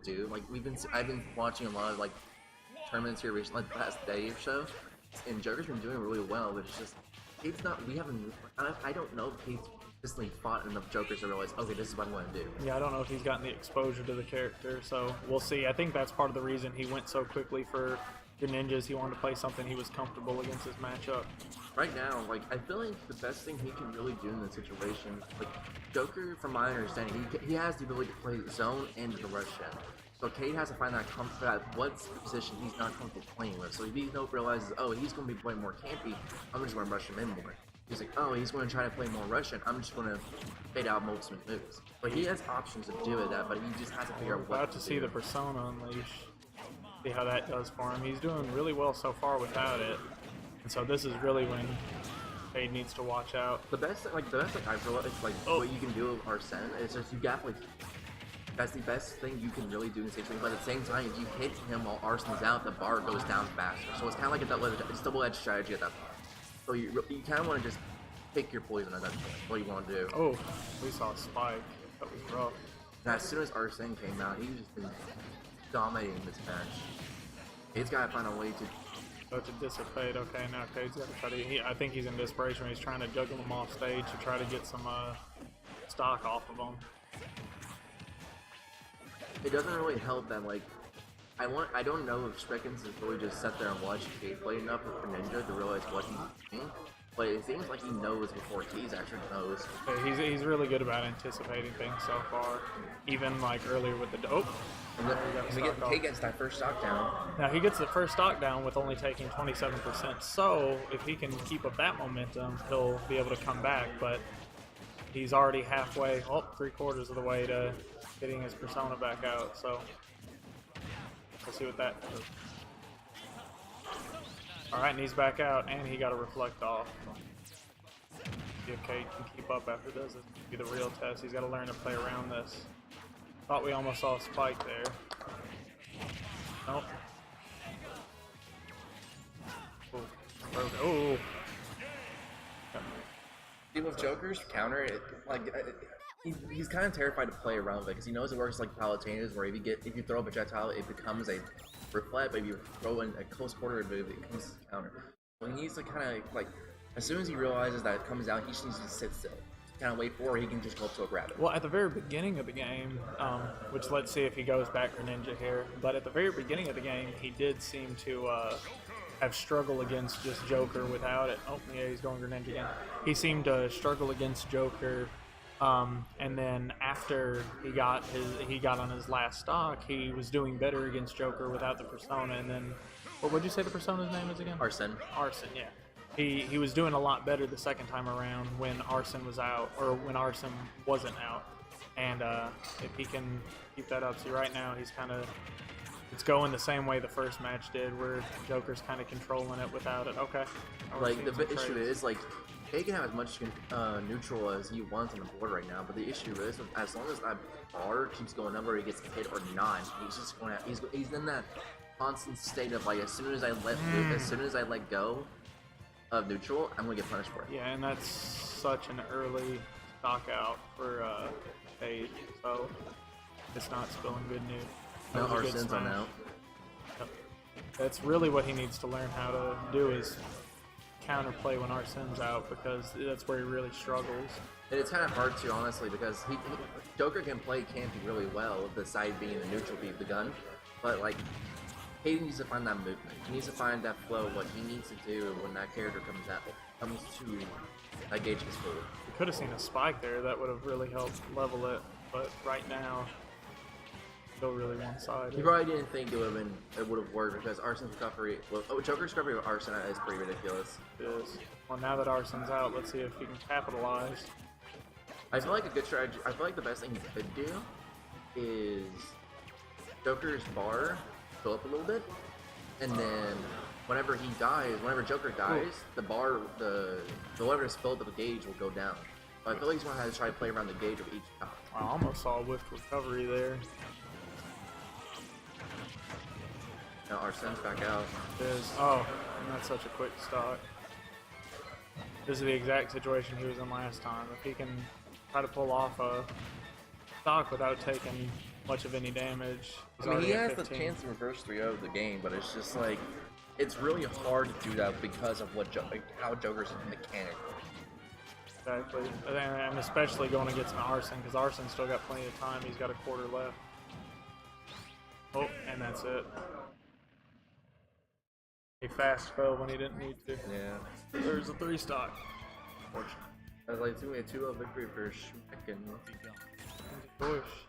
do. Like I've been watching a lot of like tournaments here recently, like the past day or so, and Joker's been doing really well. But it's just Kate's not. We haven't. I don't know if Kate's consistently fought enough Jokers to realize, okay, this is what I'm going to do. Yeah, I don't know if he's gotten the exposure to the character, so we'll see. I think that's part of the reason he went so quickly for Greninjas. He wanted to play something he was comfortable against his matchup. Right now, like, I feel like the best thing he can really do in this situation, like, Joker, from my understanding, he has the ability to play zone and the rush gen. So Cade has to find that comfort at what position he's not comfortable playing with. So if he realizes, oh, he's going to be playing more campy, I'm just going to rush him in more. He's like, oh, he's going to try to play more Russian, I'm just going to fade out multiple moves. But he has options to do it, but he just has to figure out what about to see the Persona unleash. See how that does for him. He's doing really well so far without it, and so this is really when Cade needs to watch out. The best thing I feel like what you can do with Arsene is just you got like that's the best thing you can really do in this situation. But at the same time, if you hit him while Arsene's out, the bar goes down faster. So it's kind of like a double-edged strategy at that point. So you kind of want to just pick your poison at that point. What you want to do. Oh, we saw a spike. That was rough. And as soon as Arsene came out, he's just been dominating this match. He's got to find a way to dissipate. Okay, now Cade's got to try to. I think he's in desperation. He's trying to juggle him off stage to try to get some stock off of him. It doesn't really help that like I don't know if SchmickSchmackins has really just sat there and watched Cade play enough with Greninja to realize what he's doing. But it seems like he knows before Cade actually knows. He's really good about anticipating things so far. Even like earlier with the Cade gets that first stock down. Now he gets the first stock down with only taking 27%. So if he can keep up that momentum, he'll be able to come back. But he's already halfway, 3/4 of the way to getting his Persona back out. So we'll see what that does. Alright, and he's back out, and he got a reflect off. See if Cade can keep up after this. This will be the real test. He's got to learn to play around this. Thought we almost saw a spike there. Nope. Oh. See, with Joker's counter, he's kind of terrified to play around with it because he knows it works like Palutena's, where if you throw a projectile, it becomes a reflect, but if you throw in a close quarter move, it becomes a counter. So he needs to kind of like, as soon as he realizes that it comes out, he just needs to sit still, kind of wait for it, he can just go up to a grab it. Well, at the very beginning of the game, which let's see if he goes back Greninja here, but at the very beginning of the game, he did seem to have struggled against just Joker without it. Oh, yeah, he's going Greninja again. He seemed to struggle against Joker. And then after he got on his last stock, he was doing better against Joker without the Persona. And then, what would you say the Persona's name is again? Arsene. Arsene, yeah. He was doing a lot better the second time around when Arsene was out, or when Arsene wasn't out. And if he can keep that up, see right now he's kind of, it's going the same way the first match did, where Joker's kind of controlling it without it. Okay. Like the issue is like, he can have as much neutral as he wants on the board right now, but the issue is, as long as that bar keeps going up, whether he gets hit or not, he's just going to, he's in that constant state of like, as soon as I let go of neutral, I'm gonna get punished for it. Yeah, and that's such an early stock out for Cade, so it's not spilling good news. No, Arsene's on out. Yep. That's really what he needs to learn how to do, is counterplay when Arsene's out, because that's where he really struggles. And it's kind of hard to, honestly, because Joker can play campy really well, with the side being the neutral beat the gun, but like Cade needs to find that movement. He needs to find that flow, what he needs to do when that character comes to that gauge his full. We could have seen a spike there that would have really helped level it, but right now still really one-sided. He probably didn't think it would have worked, because Arsene's recovery, Joker's recovery with Arsene is pretty ridiculous. It is. Well, now that Arsene's out, let's see if he can capitalize. I feel like a good strategy, I feel like the best thing he could do is Joker's bar go up a little bit, and then whenever Joker dies, the bar, whatever's filled with the gauge will go down. So I feel like he's going to have to try to play around the gauge of each time. I almost saw a whiffed recovery there. Now Arsene's back out. Oh, and that's such a quick stock. This is the exact situation he was in last time. If he can try to pull off a stock without taking much of any damage. He's I mean, he already has at the 15. chance to reverse 3-0 the game, but it's just like, it's really hard to do that because of what how Joker's mechanic. Exactly, and especially going against an Arson, because Arson's still got plenty of time. He's got a quarter left. Oh, and that's it. He fast fell when he didn't need to. Yeah. There's a 3 stock. Fortunate. I was like, it's going to be a 2-0 victory for Schmickins. Push.